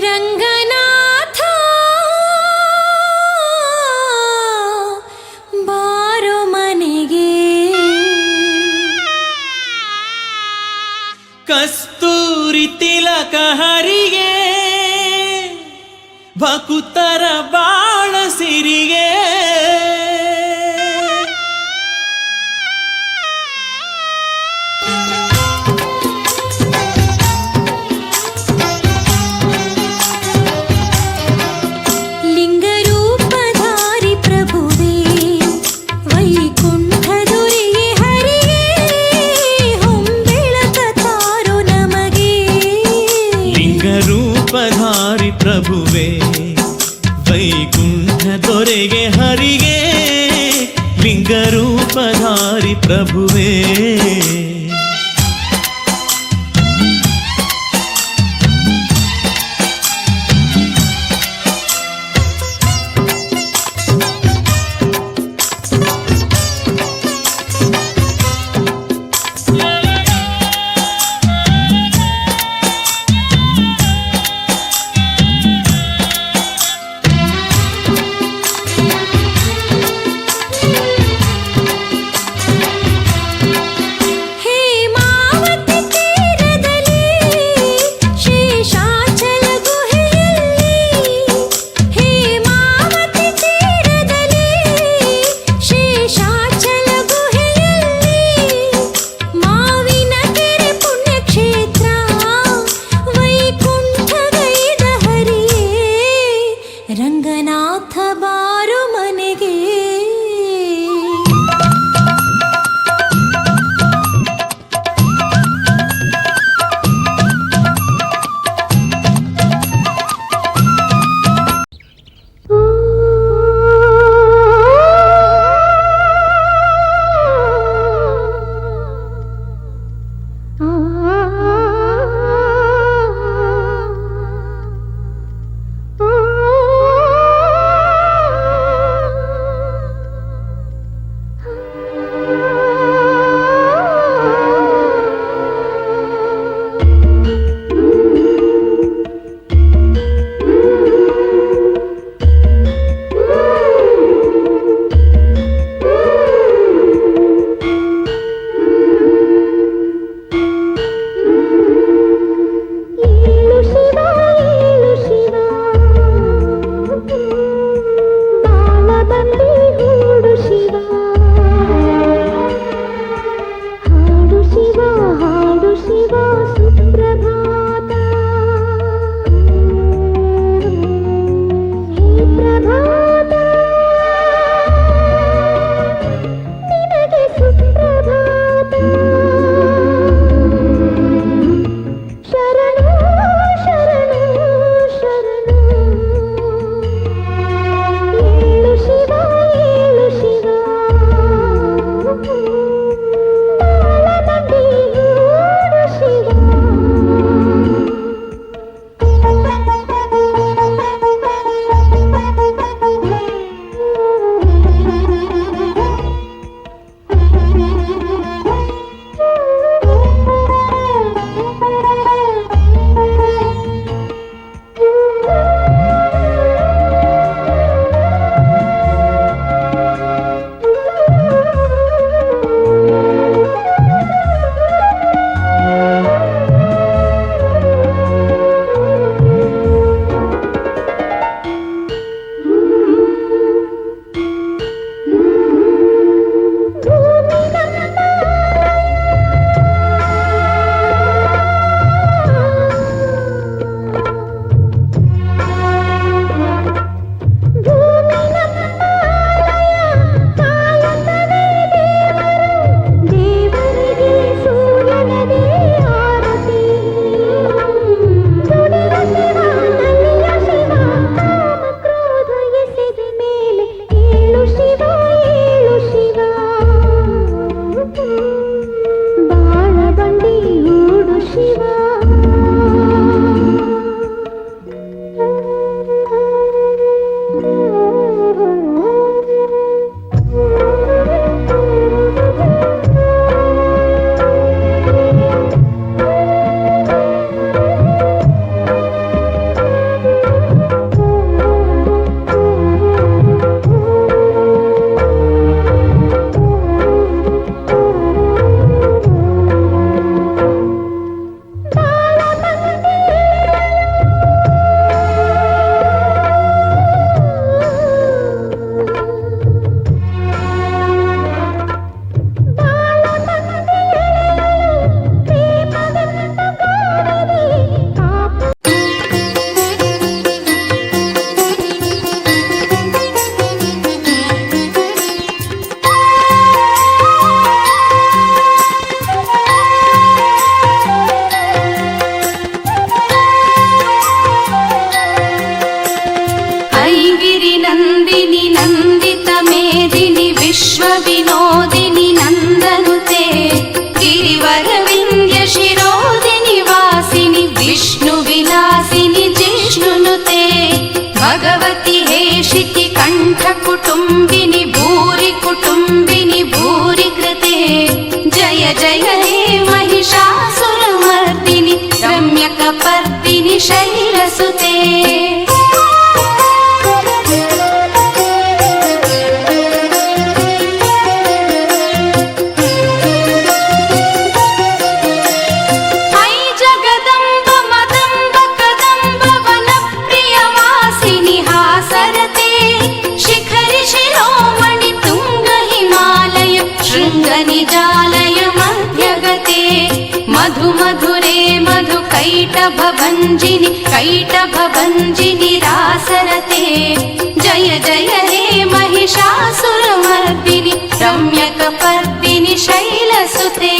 ರಂಗನಾಥ ಬಾರೋ ಮನೆಗೆ. ಕಸ್ತೂರಿ ತಿಲಕ ಹರಿಗೆ ಭಕುತರ ಬಾಳ ಸಿರಿಗೆ. ಲಿಂಗರೂಪಧಾರಿ ಪ್ರಭುವೇ ವೈಕುಂಠ ದೊರೆಯೇ ಹರಿಗೆ ಹೊಂಬೆಳಕ ತಾರೋ ನಮಗೆ. ಲಿಂಗರೂಪಧಾರಿ ಪ್ರಭುವೇ ವೈಕುಂಠ ದೊರೆಗೆ ಹರಿಗೆ ಲಿಂಗರೂಪಧಾರಿ ಪ್ರಭುವೇ. सुते भगवति हेशिति कण्ठ कुटुम्बिनि भूरि कुटुम्बिनि भूरि कृते जय जय हे महिषासुरमर्दिनि रम्यकपर्दिनि शैलसुते निजालय मध्यगते मधु मधुरे मधु कैटभभञ्जिनि कैटभभञ्जिनि रासरते जय जय हे महिषासुरमर्दिनि रम्यकपर्दिनि शैलसुते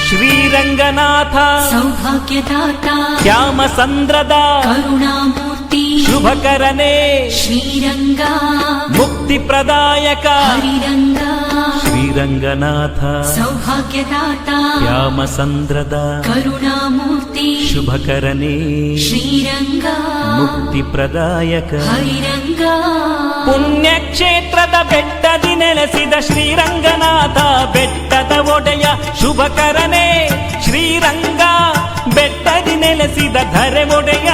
ಶ್ರೀರಂಗನಾಥ ಸೌಭಾಗ್ಯದಾತ ಶ್ಯಾಮಸಂದ್ರದ ಕರುಣಾಮೂರ್ತಿ ಶುಭಕರನೇ ಶ್ರೀರಂಗ ಮುಕ್ತಿಪ್ರದಾಯಕ ಹರಿರಂಗ ಶ್ರೀರಂಗನಾಥ ಸೌಭಾಗ್ಯದಾತ ಶ್ಯಾಮಸಂದ್ರದ ಕರುಣಾಮೂರ್ತಿ ಶುಭಕರನೇ ಶ್ರೀರಂಗ ಮುಕ್ತಿಪ್ರದಾಯಕ ಹರಿರಂಗ ಪುಣ್ಯಕ್ಷೇತ್ರದ ಬೆಟ್ಟದಿ ನೆಲೆಸಿದ ಶ್ರೀರಂಗನಾಥ ಬೆಟ್ಟದ ಒಡೆಯ ಶುಭಕರನೇ ಶ್ರೀರಂಗ ಬೆಟ್ಟದಿ ನೆಲೆಸಿದ ಧರೆ ಒಡೆಯ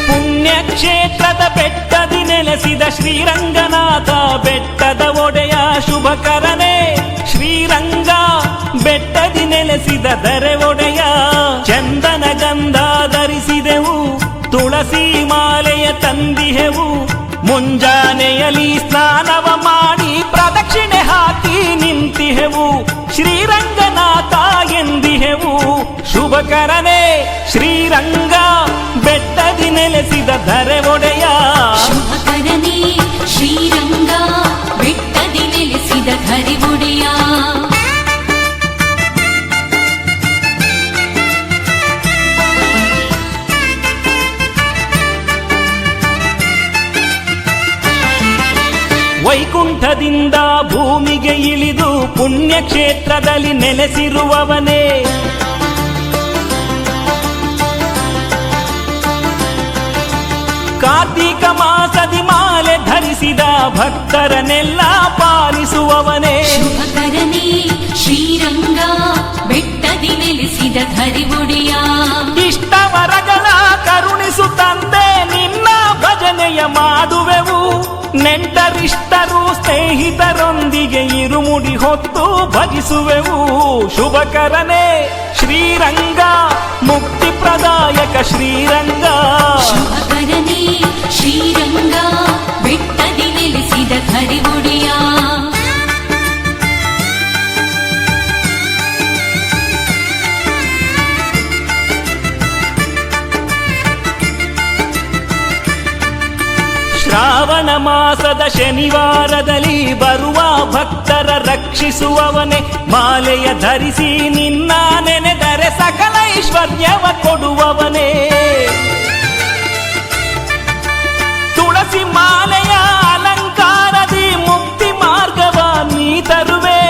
ಪುಣ್ಯಕ್ಷೇತ್ರದ ಬೆಟ್ಟದಿ ನೆಲೆಸಿದ ಶ್ರೀರಂಗನಾಥ ಬೆಟ್ಟದ ಒಡೆಯ ಶುಭಕರನೇ ಶ್ರೀರಂಗ ಬೆಟ್ಟದಿ ನೆಲೆಸಿದ ಧರೆ ಒಡೆಯ ಚಂದನ ಗಂಧ ಧರಿಸಿದೆವು ತುಳಸಿ ಮಾಲೆಯ ತಂದಿಹೆವು ಮುಂಜಾನೆಯಲ್ಲಿ ಸ್ನಾನವ ಮಾಡಿ ಪ್ರದಕ್ಷಿಣೆ ಹಾಕಿ ನಿಂತಿಹೆವು ಶ್ರೀರಂಗನಾಥ ಎಂದಿಹೆವು ಶುಭಕರನೇ ಶ್ರೀರಂಗ ಬೆಟ್ಟದಿ ನೆಲೆಸಿದ ಧರೆ ಒಡೆಯ ಶುಭಕರನೇ ಶ್ರೀರಂಗ ಬೆಟ್ಟದಿ ನೆಲೆಸಿದ ಧರೆ ಒಡೆಯ ವೈಕುಂಠದಿಂದ ಭೂಮಿಗೆ ಇಳಿದು ಪುಣ್ಯಕ್ಷೇತ್ರದಲ್ಲಿ ನೆಲೆಸಿರುವವನೇ ಕಾರ್ತಿಕ ಮಾಸದಿ ಮಾಲೆ ಧರಿಸಿದ ಭಕ್ತರನ್ನೆಲ್ಲ ಪಾಲಿಸುವವನೇ ಶುಭಕರನೇ ಶ್ರೀರಂಗ ಬೆಟ್ಟದಿ ನೆಲೆಸಿದ ಧರೆ ಒಡೆಯ ಇಷ್ಟವರಗಳ ಕರುಣಿಸುತ್ತಂತೆ ನಿನ್ನ ಭಜನೆಯ ಮಾಡುವೆವು ನೆಂಟರಿಷ್ಟರು ಸ್ನೇಹಿತರೊಂದಿಗೆ ಇರುಮುಡಿ ಹೊತ್ತು ಭಜಿಸುವೆವು ಶುಭಕರನೇ ಶ್ರೀರಂಗ ಮುಕ್ತಿಪ್ರದಾಯಕ ಶ್ರೀರಂಗ ಶುಭಕರನೇ ಶ್ರೀರಂಗ ಬೆಟ್ಟದಿ ನೆಲೆಸಿದ ಧರೆ ಒಡೆಯ ಶ್ರಾವಣ ಮಾಸದ ಶನಿವಾರದಲ್ಲಿ ಬರುವ ಭಕ್ತರ ರಕ್ಷಿಸುವವನೇ ಮಾಲೆಯ ಧರಿಸಿ ನಿನ್ನ ನೆನೆದರೆ ಸಕಲ ಐಶ್ವರ್ಯವ ಕೊಡುವವನೇ ತುಳಸಿ ಮಾಲೆಯ ಅಲಂಕಾರದಿ ಮುಕ್ತಿ ಮಾರ್ಗವ ನೀ ತರುವೆ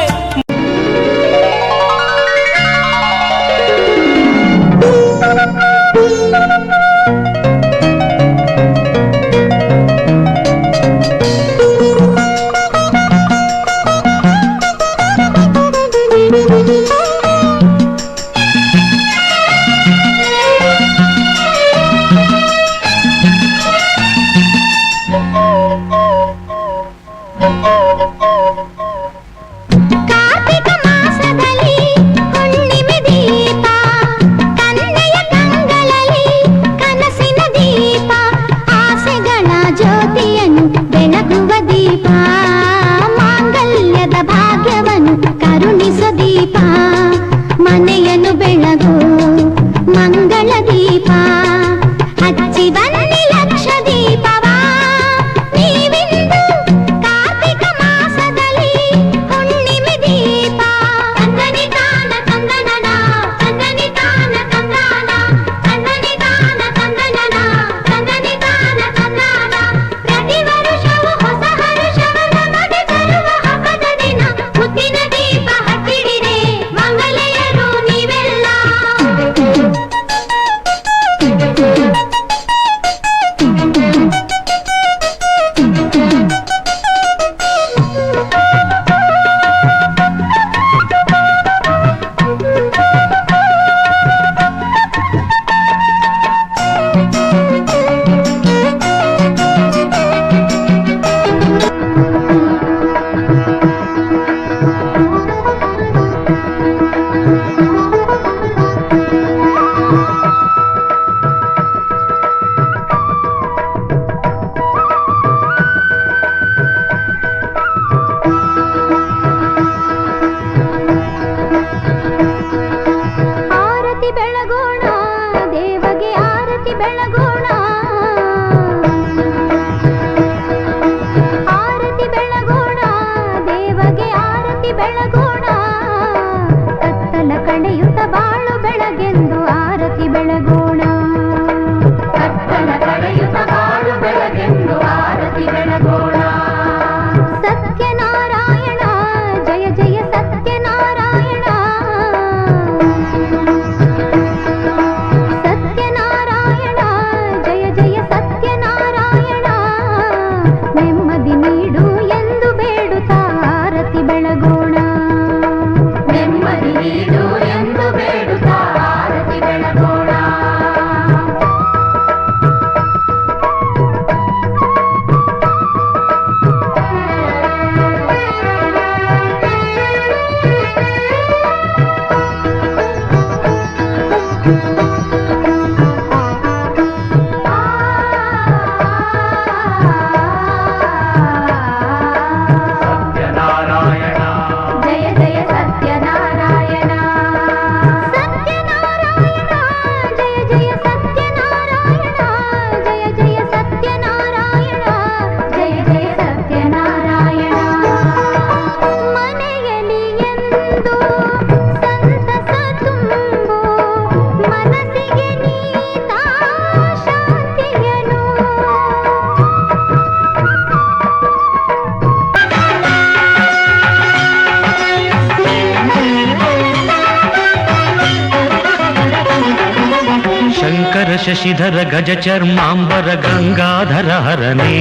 ಶಶಿಧರ ಗಜ ಚರ್ಮಾಂಬರ ಗಂಗಾಧರ ಹರನೇ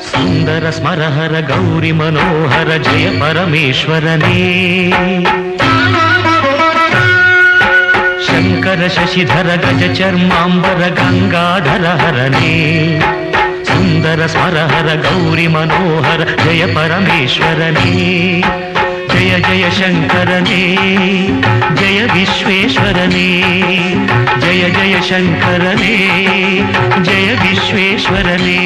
ಸುಂದರ ಸ್ಮರಹರ ಗೌರಿ ಮನೋಹರ ಜಯ ಪರಮೇಶ್ವರನೇ ಶಂಕರ ಶಶಿಧರ ಗಜ ಚರ್ಮಾಂಬರ ಗಂಗಾಧರ ಹರನೇ ಸುಂದರ ಸ್ಮರಹರ ಗೌರಿ ಮನೋಹರ ಜಯ ಪರಮೇಶ್ವರನೇ ಜಯ ಜಯ ಶಂಕರನೇ ಜಯ ವಿಶ್ವೇಶ್ವರನೇ ಜಯ ಜಯ ಶಂಕರನೇ ಜಯ ವಿಶ್ವೇಶ್ವರನೇ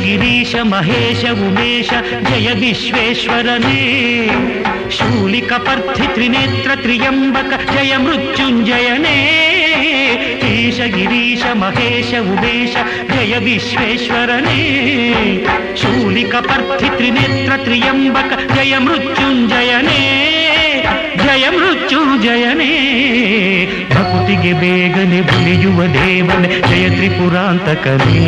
ಗಿರೀಶ ಮಹೇಶ ಉಮೇಶ ಜಯ ವಿಶ್ವೇಶ್ವರನೇ ಶೂಲಿಕ ಪರ್ಥಿ ತ್ರಿನೇತ್ರ ತ್ರಿಯಂಬಕ ಜಯ ಮೃತ್ಯುಂಜಯನೇ ಈಶ ಗಿರೀಶ ಮಹೇಶ ಉಮೇಶ ಜಯ ವಿಶ್ವೇಶ್ವರನೇ ಶೂಲಿಕ ಪರ್ಥಿ ತ್ರಿನೇತ್ರ ತ್ರಿಯಂಬಕ ಜಯ ಮೃತ್ಯುಂಜಯನೇ ಜಯ ಮೃತ್ಯುಂಜಯನೇ ಭಕ್ತಿಗೆ ಬೇಗನೆ ಬುಲಿಯುವ ದೇವನೇ ಜಯ ತ್ರಿಪುರಾಂತಕನೇ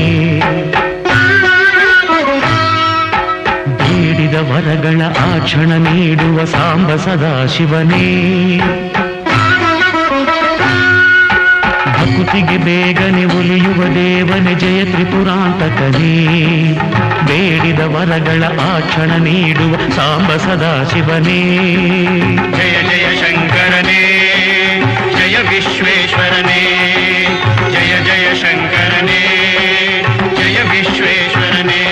ಬೇಡಿದ ವರಗಳ ಆ ಕ್ಷಣ ನೀಡುವ ಸಾಂಬ ಸದಾಶಿವನೇ ಭಕ್ತಿಗೆ ಬೇಗನೆ ಒಲಿಯುವ ದೇವನೇ ಜಯ ತ್ರಿಪುರಾಂತಕನೇ ಬೇಡಿದ ವರಗಳ ಆ ಕ್ಷಣ ನೀಡುವ ಸಾಂಬ ಸದಾಶಿವನೇ ಜಯ ಜಯ ಶಂಕರನೇ ಜಯ ವಿಶ್ವೇಶ್ವರನೇ ಜಯ ಜಯ ಶಂಕರನೇ ಜಯ ವಿಶ್ವೇಶ್ವರನೇ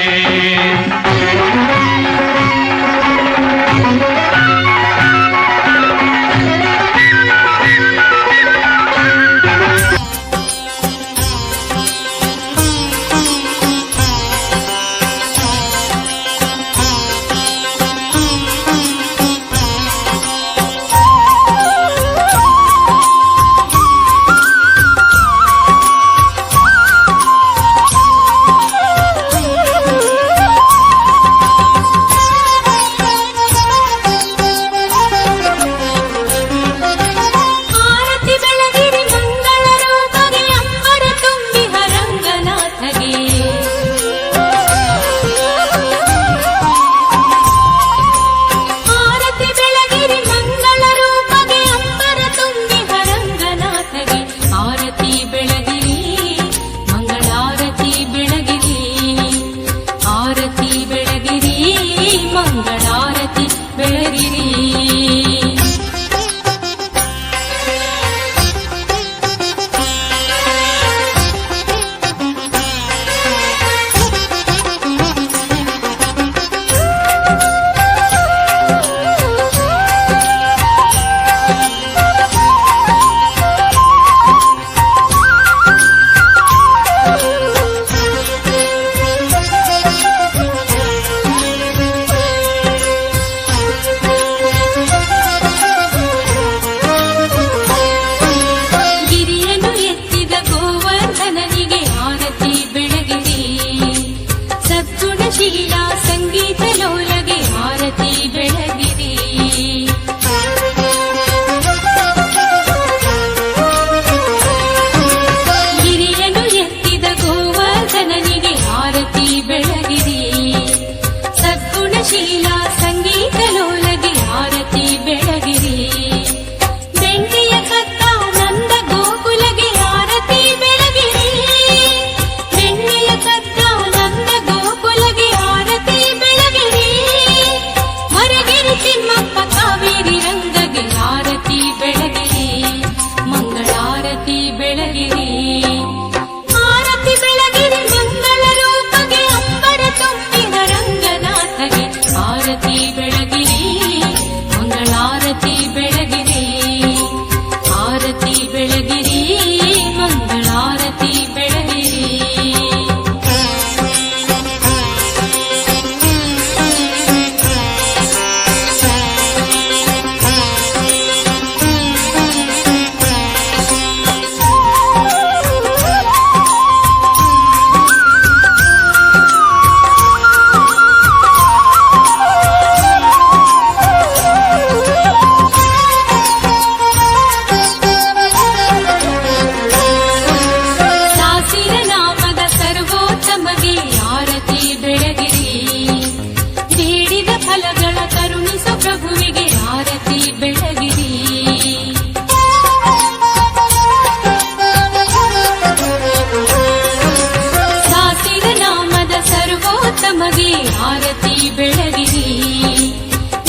ನಮಗೆ ಆರತಿ ಬೆಳಗಿರಿ.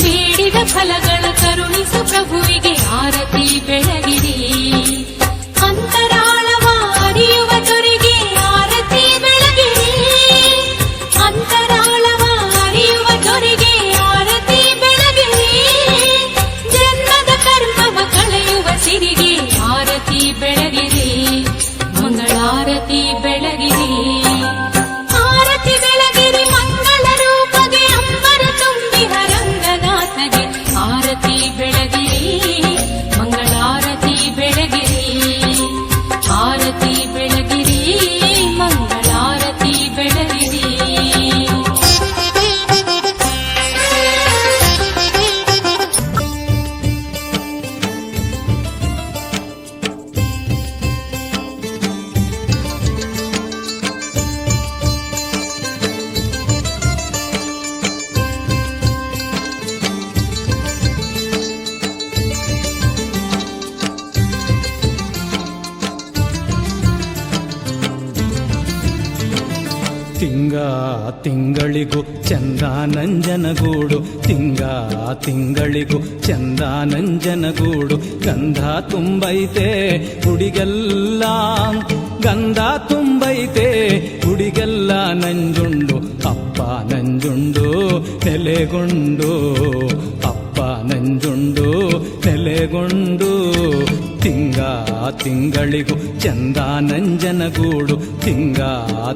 ಬೇಡಿದ ಫಲಗಳ ಕರುಣಿಸು ಪ್ರಭುವಿಗೆ ಆರತಿ ಬೆಳಗಿರಿ. ಅಂತರಾಳವ ಅರಿಯುವ ದೊರೆಗೆ ಆರತಿ ಬೆಳಗಿರಿ. ಅಂತರಾಳವ ಅರಿಯುವ ದೊರೆಗೆ ಆರತಿ ಬೆಳಗಿರಿ. ಜನ್ಮದ ಕರ್ಮವ ಕಳೆಯುವ ಸಿರಿಗೆ ಆರತಿ ಬೆಳಗಿರಿ. ಮಂಗಳಾರತಿ ಬೆಳಗಿರಿ. ಆರತಿ ಬೆಳಗಿರಿ ಮಂಗಳ ರೂಪಗೆ ಅಂಬರ ತುಂಬಿದ ರಂಗನಾಥಗೆ ಆರತಿ ಬೆಳಗಿರಿ. ಮಂಗಳಾರತಿ ಬೆಳಗಿರಿ. ಆರತಿ ಬೆಳಗಿರಿ. ಮಂಗಳಾರತಿ ಬೆಳಗಿರಿ. ತಿಂಗಳಿಗೂ ಚಂದ ನಂಜನಗೂಡು. ತಿಂಗಳಿಗೂ ಚಂದ ನಂಜನಗೂಡು. ಗಂಧ ತುಂಬೈತೆ ಹುಡಿಗೆಲ್ಲ. ಗಂಧ ತುಂಬೈತೆ ಹುಡಿಗೆಲ್ಲ. ನಂಜುಂಡು ಅಪ್ಪ ನಂಜುಂಡು ನೆಲೆಗೊಂಡು. ಅಪ್ಪ ನಂಜುಂಡು ನೆಲೆಗೊಂಡು. ತಿಂಗಳಿಗೂ ಚಂದ ನಂಜನಗೂಡು.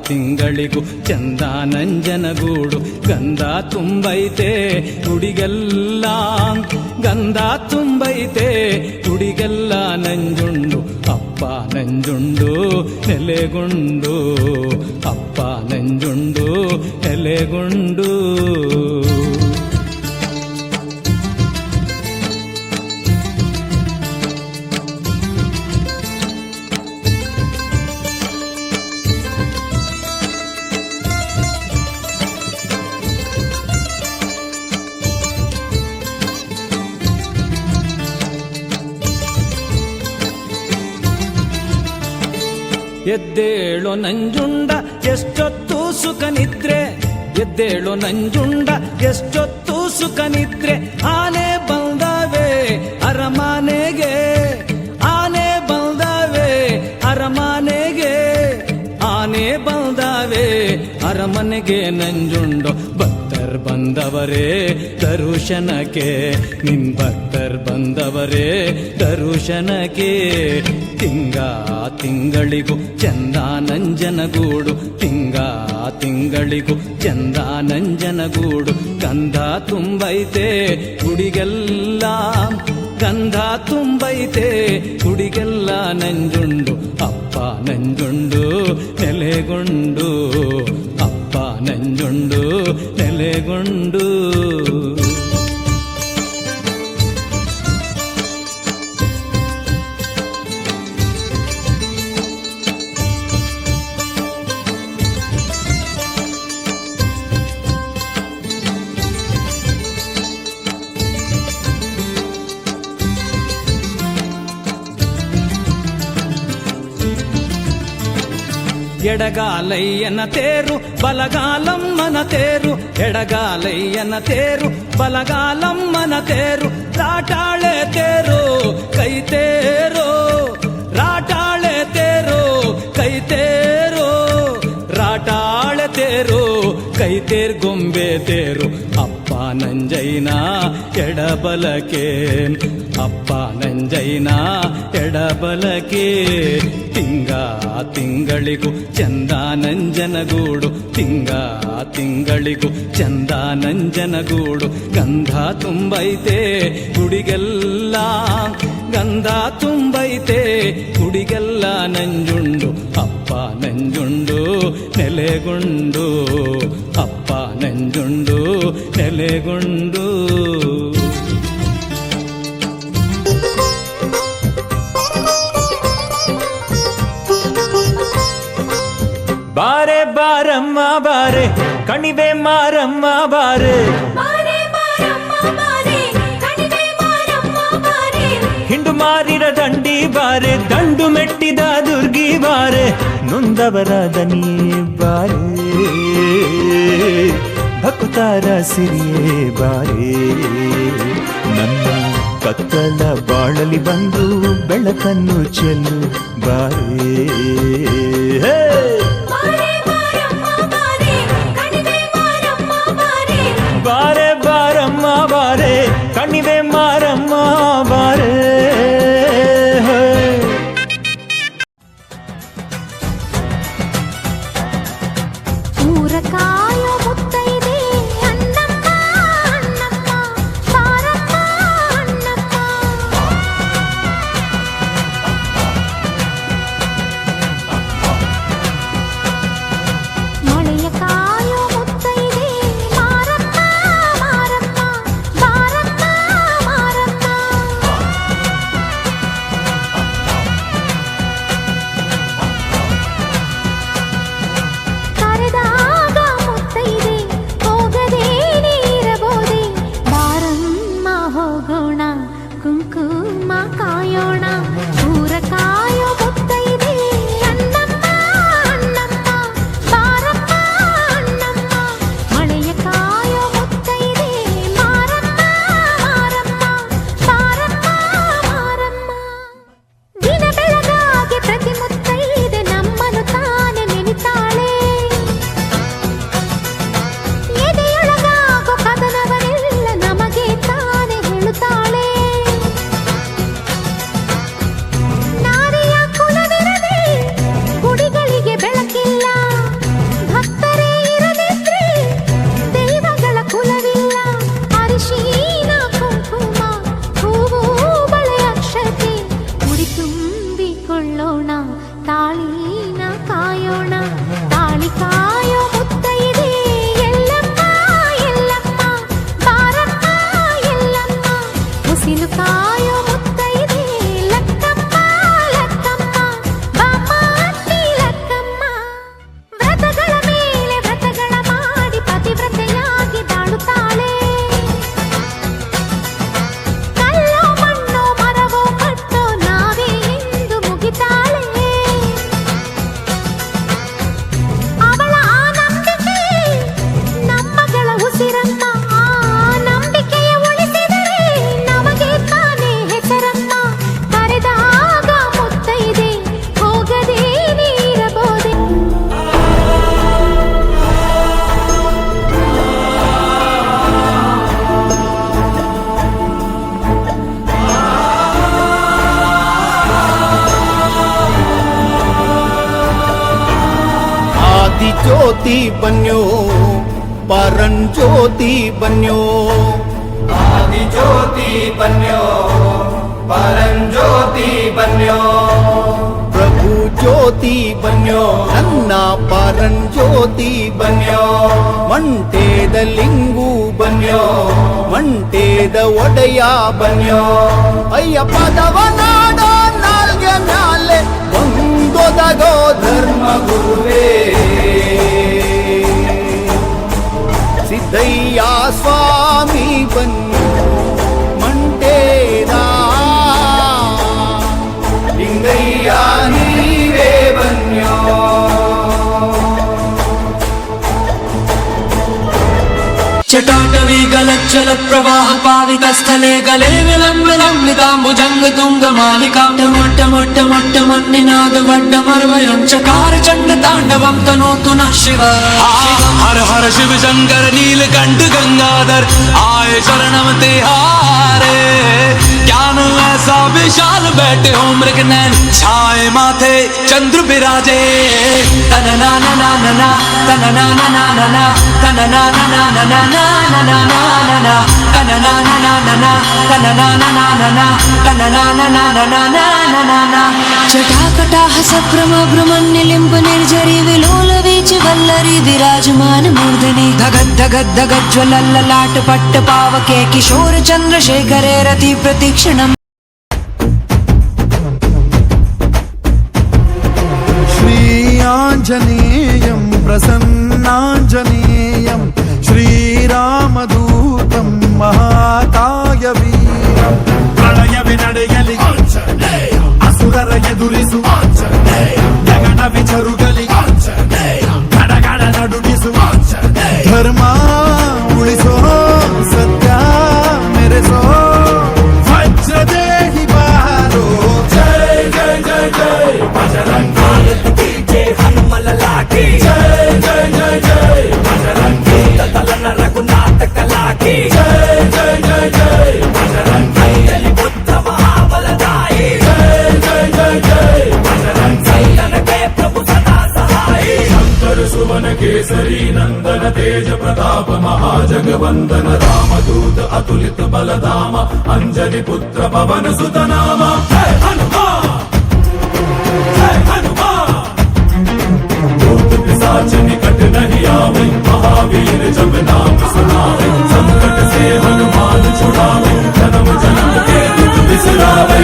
ತಿಂಗಳಿಗೂ ಚಂದ ನಂಜನಗೂಡು. ಗಂಧ ತುಂಬೈತೆ ಹುಡಿಗೆಲ್ಲ. ಗಂಧ ತುಂಬೈತೆ ಹುಡಿಗೆಲ್ಲ. ನಂಜುಂಡು ಅಪ್ಪ ನಂಜುಂಡು ನೆಲೆಗೊಂಡು. ಅಪ್ಪ ನಂಜುಂಡು ನೆಲೆಗೊಂಡು. ಎದ್ದೇಳು ನಂಜುಂಡ ಎಷ್ಟೊತ್ತು ಸುಖ ನಿದ್ರೆ. ಎದ್ದೇಳು ನಂಜುಂಡ ಎಷ್ಟೊತ್ತು ಸುಖ ನಿದ್ರೆ. ಆನೆ ಬಂದವೆ ಅರಮನೆಗೆ. ಆನೆ ಬಂದವೆ ಅರಮನೆಗೆ. ಆನೆ ಬಂದವೆ ಅರಮನೆಗೆ. ನಂಜುಂಡು ಭಕ್ತರ್ ಬಂದವರೇ ದರ್ಶನಕ್ಕೆ. ನಿನ್ ಭಕ್ತರ್ ಬಂದವರೇ ದರ್ಶನಕ್ಕೆ. ತಿಂಗಳಿಗೂ ಚಂದ ನಂಜನಗೂಡು. ತಿಂಗಳಿಗೂ ಚಂದ ನಂಜನಗೂಡು. ಗಂಧ ತುಂಬೈತೆ ಹುಡಿಗೆಲ್ಲ. ಗಂಧ ತುಂಬೈತೆ ಹುಡಿಗೆಲ್ಲ. ನಂಜುಂಡು ಅಪ್ಪ ನಂಜುಂಡು ನೆಲೆಗೊಂಡು. ಅಪ್ಪ ನಂಜುಂಡು ನೆಲೆಗೊಂಡು. ಎಡಗಾಲಯ್ಯನ ತೇರು ಬಲಗಾಲಮ್ಮನ ತೇರು. ಎಡಗಾಲಯ್ಯನ ತೇರು ಬಲಗಾಲಮ್ಮನ ತೇರು. ರಾಟಾಳೆ ತೇರು ಕೈ ತೇರು. ರಾಟಾಳೆ ತೇರು ಕೈ ತೇರು. ರಾಟಾಳೆ ತೇರು ಕೈ ತೇರ್ ಗೊಂಬೆ ತೇರು. ಅಪ್ಪ ನಂಜೈನ ಎಡಬಲಕೆ. ಅಪ್ಪ ನಂಜೈನ ಎಡಬಲಕೆ. ತಿಂಗಳಿಗೂ ಚಂದ ನಂಜನಗೂಡು. ತಿಂಗಳಿಗೂ ಚಂದ ನಂಜನಗೂಡು. ಗಂಧ ತುಂಬೈತೆ ಹುಡಿಗೆಲ್ಲ. ಗಂಧ ತುಂಬೈತೆ ಹುಡಿಗೆಲ್ಲ. ನಂಜುಂಡು ಅಪ್ಪ ನಂಜುಂಡು ನೆಲೆಗೊಂಡು. ಅಪ್ಪ ನಂಜುಂಡು ನೆಲೆಗೊಂಡು. ಬಾರೆ ಬಾರಮ್ಮ ಬಾರೆ ಕಣಿವೆ ಮಾರಮ್ಮ ಬಾರೆ. ಹಿಂಡು ಮಾರಿರ ದಂಡಿ ಬಾರೆ. ದಂಡು ಮೆಟ್ಟಿದ ದುರ್ಗಿ ಬಾರೆ. ನೊಂದವರ ದನಿಯೇ ಬಾರೆ. ಎಲ್ಲರ ಸಿರಿಯೇ ಬಾರೇ, ನನ್ನ ಕತ್ತಲ ಬಾಳಲಿ ಬಂದು ಬೆಳಕನ್ನು ಚೆಲ್ಲು ಬಾರೇ. ಬಾರೆ ಬಾರಮ್ಮ ಬಾರೆ ಕಣಿವೆ ಮಾರಮ್ಮ ಬಾರೆ. ಊರಕಾಯೋ ಮುತ್ತೈದೆ ಅಣ್ಣಮ್ಮ ಅಣ್ಣಮ್ಮ ಬಾರಮ್ಮ ಅಣ್ಣಮ್ಮ. ಮಳೆಯ ಕಾಯೋ ಮುತ್ತೈದೆ ಮಾರಮ್ಮ ಮಾರಮ್ಮ ಬಾರಮ್ಮ ಮಾರಮ್ಮ. ಕರೆದಾಗ ಮುತ್ತೈದೆ ಹೋಗದೆ ನೀರಬೋದೆ ಬಾರಮ್ಮ ಹೋಗೋಣ ಕುಂಕುಮ ಕಾಯೋಣ. ಊರ ಕಾಯೋ ಮುತ್ತೈದೆ ಅಣ್ಣಮ್ಮ ಅಣ್ಣಮ್ಮ ಬಾರಮ್ಮ ಅಣ್ಣಮ್ಮ. ಮಳೆಯ ಕಾಯೋ ಮುತ್ತೈದೆ ಮಾರಮ್ಮ ಮಾರಮ್ಮ ಬಾರಮ್ಮ ಮಾರಮ್ಮ. ದಿನ ಬೆಳಗಾಗೆ ಪ್ರತಿ ಮುತ್ತೈದೆ ನಮ್ಮನ್ನು ತಾನೆ ನೆನಿತಾಳೆ. ಎದೆಯೊಳಗಾಗೋ ಕದನವನೆಲ್ಲ ನಮಗೆ ತಾನೆ ಹೇಳುತ್ತಾಳೆ. ನಾರಿಯ ಕುಲವಿರದೆ ಗುಡಿಗಳಿಗೆ ಬೆಳಕಿಲ್ಲ, ಭಕ್ತರೇ ಇರದಿದ್ರೆ ದೈವಗಳ ಕುಲವಿಲ್ಲ. ಅರಿಶಿನ ಕುಂಕುಮ ಹೂವು ಬಳೆ ಅಕ್ಷತೆ ಮುಡಿ ತುಂಬಿಕೊಳ್ಳೋಣ, ತಾಳಿನ ಕಾಯೋಣ. ತಾಳಿ ಕಾಯೋ ಮುತ್ತೈದೆ ಎಲ್ಲಮ್ಮ ಎಲ್ಲಮ್ಮ ಬಾರಮ್ಮ ಎಲ್ಲಮ್ಮ. ಮುಸಿಲು ಕಾಯೋ ಮುತ್ತೈದೆ ಲಕ್ಕಮ್ಮ ಲಕ್ಕಮ್ಮ ಬಾಮ್ಮ ಅತ್ತಿ ಲಕ್ಕಮ್ಮ. ವ್ರತಗಳ ಮೇಲೆ ವ್ರತಗಳ ಮಾಡಿ ಪತಿವ್ರತೆಯಾಗಿ ಬಾಳುತ್ತಾಳೆ. ಕಲ್ಲೋ ಮಣ್ಣೋ ಮರವೋ ಕಟ್ಟೋ ನಾವೇ ಎಂದು ಮುಗಿತಾಳೆ. ಅವಳ ಆ ನಂಬಿಕೆ ನಮ್ಮಗಳ ಉಸಿರಮ್ಮ, ಆ ನಂಬಿಕೆಯ ಉಳಿಸಿದರೆ ನಮಗೆ ತಾನೇ ಹೆಸರಮ್ಮ. ಕರೆದಾಗ ಮುತ್ತೈದೆ ಹೋಗದೆ ನೀರಬೋದೆ. ಆದಿ ಜ್ಯೋತಿ ಬನ್ಯೋ ಪರನ್ ಜ್ಯೋತಿ ಬನ್ಯೋ. ಆದಿ ಜ್ಯೋತಿ ಬನ್ಯೋ ಪರನ್ ಜ್ಯೋತಿ ಬನ್ಯೋ. ಪ್ರಭು ಜ್ಯೋತಿ ಬನ್ಯೋ ನನ್ನ ಪರನ್ ಜ್ಯೋತಿ ಬನ್ಯೋ. ಮಂಟೇದ ಲಿಂಗು ಬನ್ಯೋ ಮಂಟೇದ ಒಡೆಯ ಬನ್ಯೋ. ಅಯ್ಯಪ್ಪದವ ನಾಡೋ ನಾಲ್ಗೆ ಮ್ಯಾಲೆ ಒಂದೊದಗೋ ಧರ್ಮ ಗುರುವೇ. ಸಿದ್ದಯ್ಯ ಸ್ವಾಮಿ ಬನ್ಯೋ ಮಂಟೇದ ಲಿಂಗಯ್ಯ ನೀವೇ ಬನ್ಯೋ. चटाटवी गलज्जल प्रवाह पावित स्थले गले विलम्बिताम्बुजंग तुंग मालिका. मोट्ट मोट्ट मोट्ट मन्निनाद वड्ड मर्वयं चकार चंड तांडवं तनोतु नः शिव. हर हर शिव शंकर नीलकंठ गंगाधर आए शरणम तिहारे. ज्ञान ऐसा विशाल बैठे हो मृगनयन छाए माथे चंद्र विराजे. तनना ना ना ना ना तनना ना ना ना ना तनना ना ना ना ना ना ना ना ना ना तनना ना ना ना ना तनना ना ना ना ना तनना ना ना ना ना ना ना ना. जटाकटाह सभ्रम भ्रमण्यलिम्ब निर्झरी विलोल वीच वल्लरी विराजमान मूर्धनि. धगद् धगद् धगज्ज्वलल्ललाट पट्ट पावके किशोर चन्द्रशेखरे रति प्रतीक्षणम्. श्री आञ्जनेयं प्रसन्नाञ्जनेयं श्रीरामदूतं महाकायवीरं. प्रलयवि ನಡೆಯಲಿ ಅಸುರರ ಎದುರಿಸು ಗಗನ ವಿಚರುಗಲಿ ಗಡಗಡ ನಡುಗಿಸು ಧರ್ಮ ಉಳಿಸಿ केसरी नंदन तेज प्रताप महाजगवंदन रामदूत अतुलित बलधाम अंजनी पुत्र पवन सुत नाम जय हनुमान जय हनुमान भूत पिशाच निकट नहीं आवे महावीर जब नाम सुनावे संकट से हनुमान छुड़ावे जन्म जन्म के दुख बिसरावे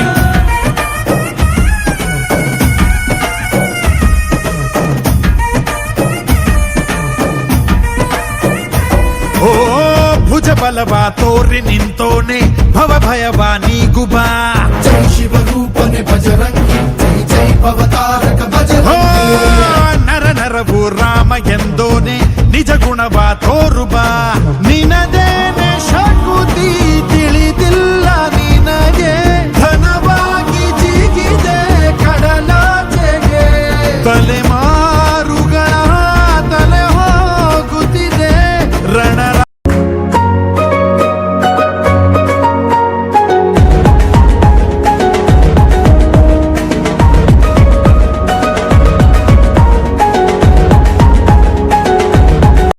ಓ ಭುಜ ಬಲವ ತೋರಿ ನಿಂತೋನೆ ಭವ ಭಯವ ನೀಗುಬಾ ಜೈ ಶಿವರೂಪನೆ ಬಜರಂಗಿ ಜೈ ಜೈ ಭವತಾರಕ ಓ ಬಜರಂಗಿ ನರ ನರವು ರಾಮ ಎಂದೋನೆ ನಿಜ ಗುಣವ ತೋರುಬಾ ನಿನದೇನೆ ಶಕುತಿ